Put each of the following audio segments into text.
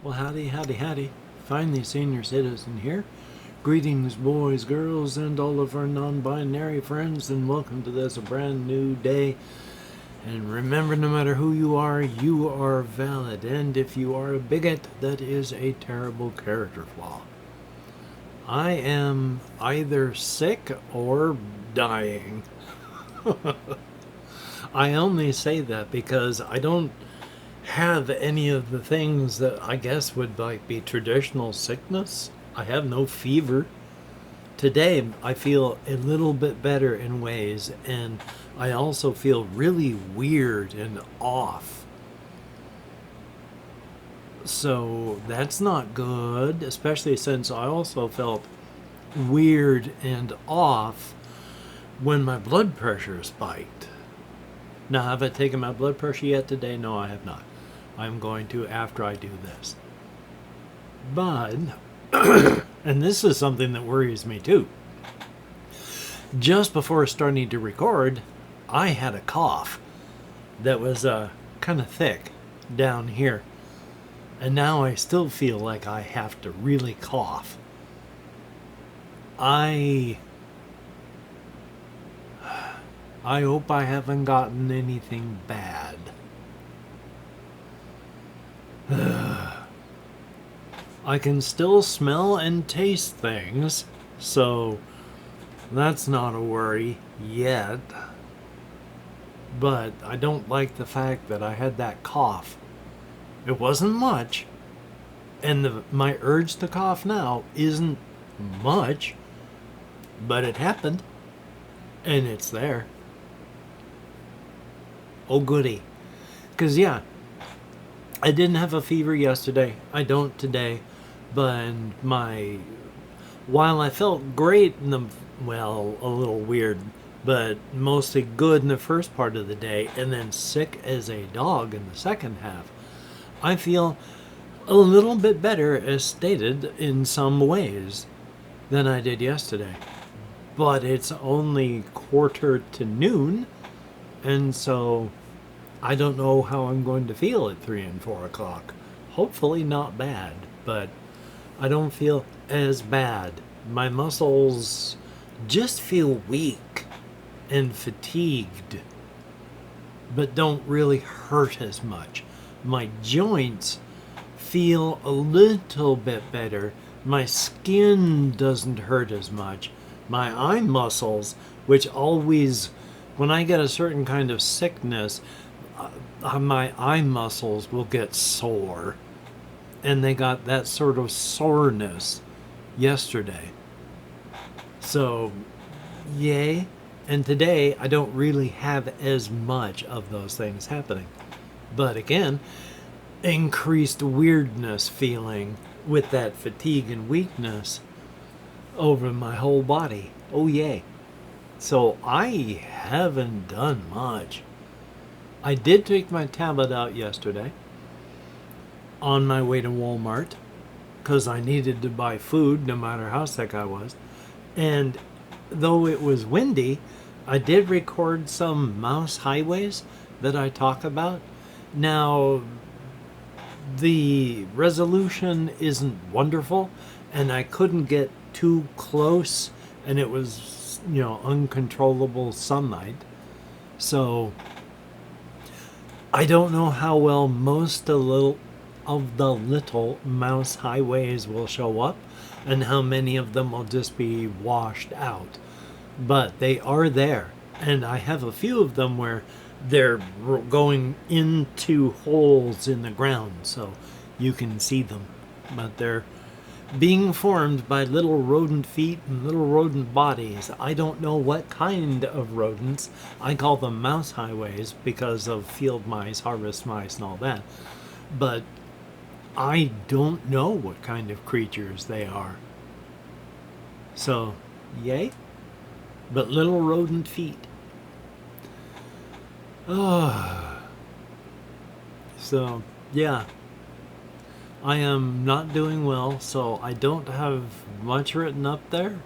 Well, howdy, howdy, howdy. Finally, senior citizen here. Greetings, boys, girls, and all of our non-binary friends, and welcome to this brand new day. And remember, no matter who you are valid. And if you are a bigot, that is a terrible character flaw. I am either sick or dying. I only say that because I don't have any of the things that I guess would be traditional sickness. I have no fever. Today I feel a little bit better in ways, and I also feel really weird and off. So that's not good, especially since I also felt weird and off when my blood pressure spiked. Now, have I taken my blood pressure yet today? No, I have not. I'm going to after I do this. But, and this is something that worries me too. Just before starting to record, I had a cough that was kind of thick down here. And now I still feel like I have to really cough. I hope I haven't gotten anything bad. I can still smell and taste things, so that's not a worry yet. But I don't like the fact that I had that cough. It wasn't much, and my urge to cough now isn't much, but it happened, and it's there. Oh goody. Because yeah, I didn't have a fever yesterday. I don't today. But while I felt great a little weird, but mostly good in the first part of the day, and then sick as a dog in the second half, I feel a little bit better, as stated, in some ways than I did yesterday. But it's only 1:45, and so I don't know how I'm going to feel at 3 and 4 o'clock. Hopefully not bad, but I don't feel as bad. My muscles just feel weak and fatigued, but don't really hurt as much. My joints feel a little bit better. My skin doesn't hurt as much. My eye muscles, which always, when I get a certain kind of sickness, my eye muscles will get sore. And they got that sort of soreness yesterday. So, yay. And today, I don't really have as much of those things happening. But again, increased weirdness feeling with that fatigue and weakness over my whole body. Oh, yay. So I haven't done much. I did take my tablet out yesterday on my way to Walmart because I needed to buy food no matter how sick I was. And though it was windy, I did record some mouse highways that I talk about. Now, the resolution isn't wonderful, and I couldn't get too close, and it was, uncontrollable sunlight. So I don't know how well most of the little mouse highways will show up, and how many of them will just be washed out. But they are there, and I have a few of them where they're going into holes in the ground, so you can see them. But they're being formed by little rodent feet and little rodent bodies. I don't know what kind of rodents. I call them mouse highways because of field mice, harvest mice, and all that. But I don't know what kind of creatures they are. So, yay. But little rodent feet. So, yeah. I am not doing well, so I don't have much written up there.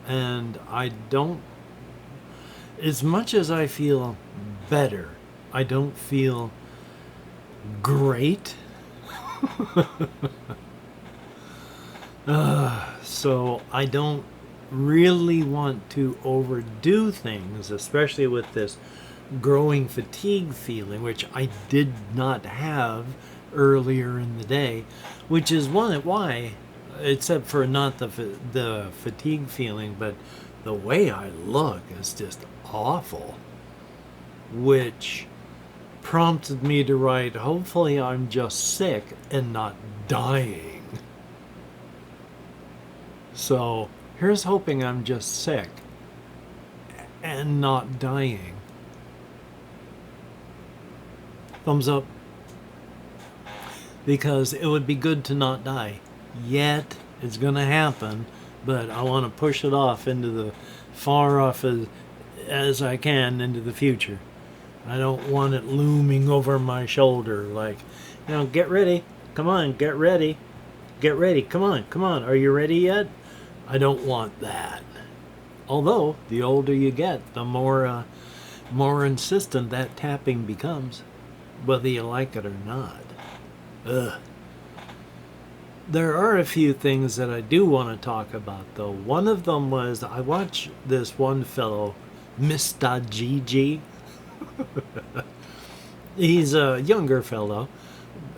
And I don't... As much as I feel better, I don't feel great. So I don't really want to overdo things, especially with this growing fatigue feeling, which I did not have earlier in the day, which is why, except for not the fatigue feeling, but the way I look is just awful, which prompted me to write, hopefully I'm just sick and not dying. So here's hoping I'm just sick and not dying. Thumbs up. Because it would be good to not die. Yet it's going to happen, but I want to push it off into the far off as I can into the future. I don't want it looming over my shoulder like, get ready. Come on, get ready. Get ready. Come on. Are you ready yet? I don't want that. Although, the older you get, the more insistent that tapping becomes, whether you like it or not. Ugh. There are a few things that I do want to talk about, though. One of them was I watched this one fellow, Mr. GG. He's a younger fellow,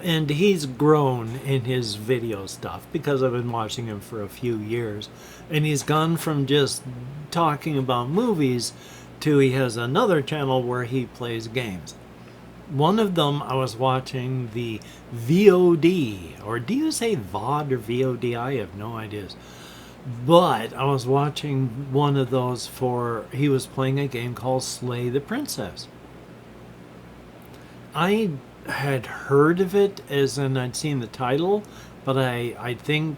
and he's grown in his video stuff because I've been watching him for a few years. And he's gone from just talking about movies to he has another channel where he plays games. One of them I was watching the VOD, or do you say VOD or VOD? I have no ideas. But I was watching one of those he was playing a game called Slay the Princess. I had heard of it as in I'd seen the title, but I think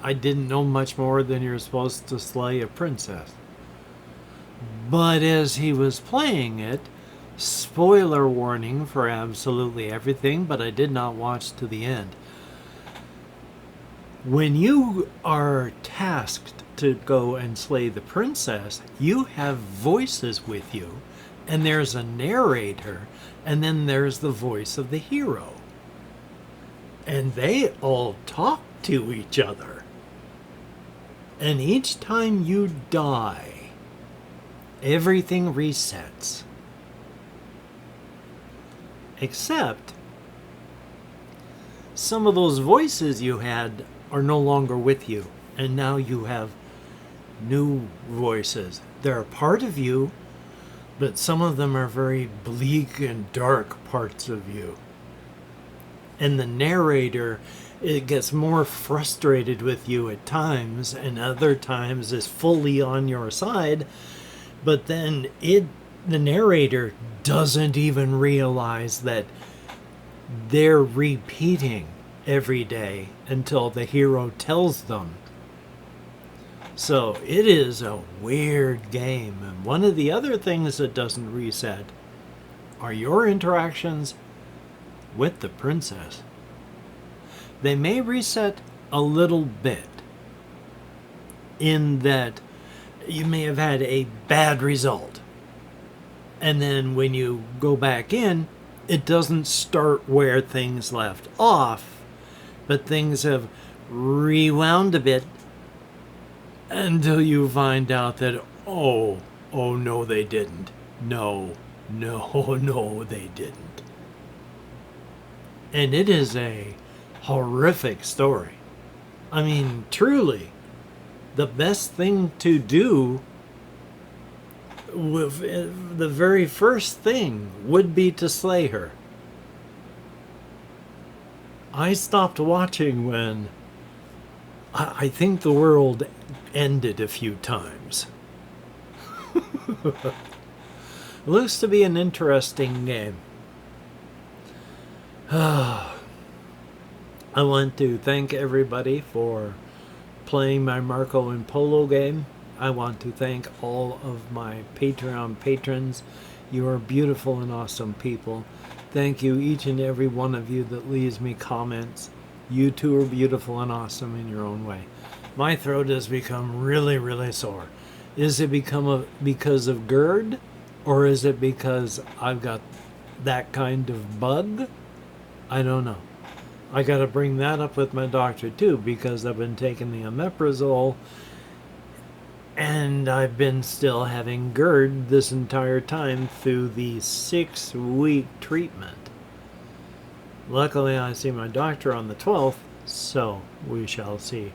I didn't know much more than you're supposed to slay a princess. But as he was playing it, spoiler warning for absolutely everything, but I did not watch to the end. When you are tasked to go and slay the princess, you have voices with you, and there's a narrator, and then there's the voice of the hero. And they all talk to each other. And each time you die, everything resets. Except some of those voices you had are no longer with you, and now you have new voices. They're a part of you, but some of them are very bleak and dark parts of you. And the narrator, it gets more frustrated with you at times, and other times is fully on your side, but then the narrator doesn't even realize that they're repeating every day until the hero tells them. So it is a weird game. And one of the other things that doesn't reset are your interactions with the princess. They may reset a little bit in that you may have had a bad result. And then when you go back in, it doesn't start where things left off, but things have rewound a bit until you find out that, oh no, they didn't. No, they didn't. And it is a horrific story. I mean, truly, the best thing to do, the very first thing would be to slay her. I stopped watching when I think the world ended a few times. Looks to be an interesting game. I want to thank everybody for playing my Marco and Polo game. I want to thank all of my Patreon patrons. You are beautiful and awesome people. Thank you, each and every one of you that leaves me comments. You too are beautiful and awesome in your own way. My throat has become really, really sore. Is it because of GERD? Or is it because I've got that kind of bug? I don't know. I got to bring that up with my doctor too, because I've been taking the omeprazole and I've been still having GERD this entire time through the 6-week treatment. Luckily, I see my doctor on the 12th, so we shall see.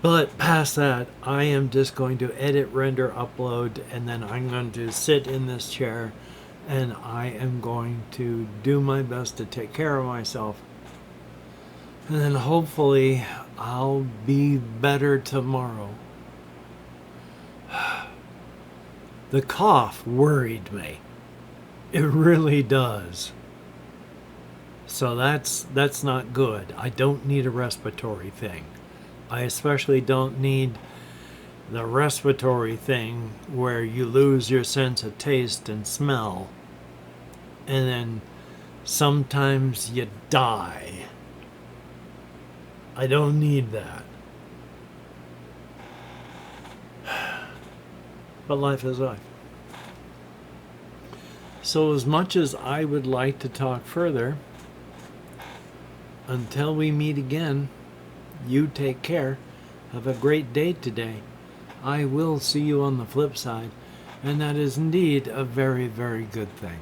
But past that, I am just going to edit, render, upload, and then I'm going to sit in this chair and I am going to do my best to take care of myself. And then hopefully I'll be better tomorrow. The cough worried me. It really does. So that's not good. I don't need a respiratory thing. I especially don't need the respiratory thing where you lose your sense of taste and smell. And then sometimes you die. I don't need that. But life is life. So as much as I would like to talk further, until we meet again, you take care. Have a great day today. I will see you on the flip side, and that is indeed a very, very good thing.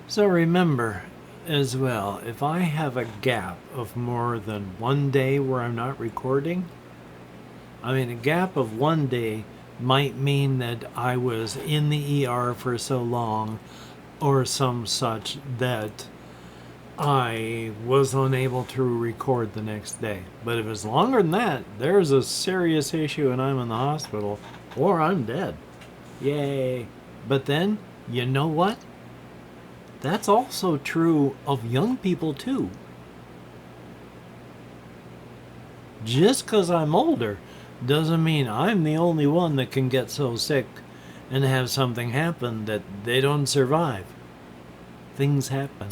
So remember as well, if I have a gap of more than one day where I'm not recording, a gap of one day might mean that I was in the ER for so long or some such that I was unable to record the next day. But if it's longer than that, there's a serious issue and I'm in the hospital or I'm dead. Yay. But then, you know what? That's also true of young people too. Just because I'm older doesn't mean I'm the only one that can get so sick and have something happen that they don't survive. Things happen.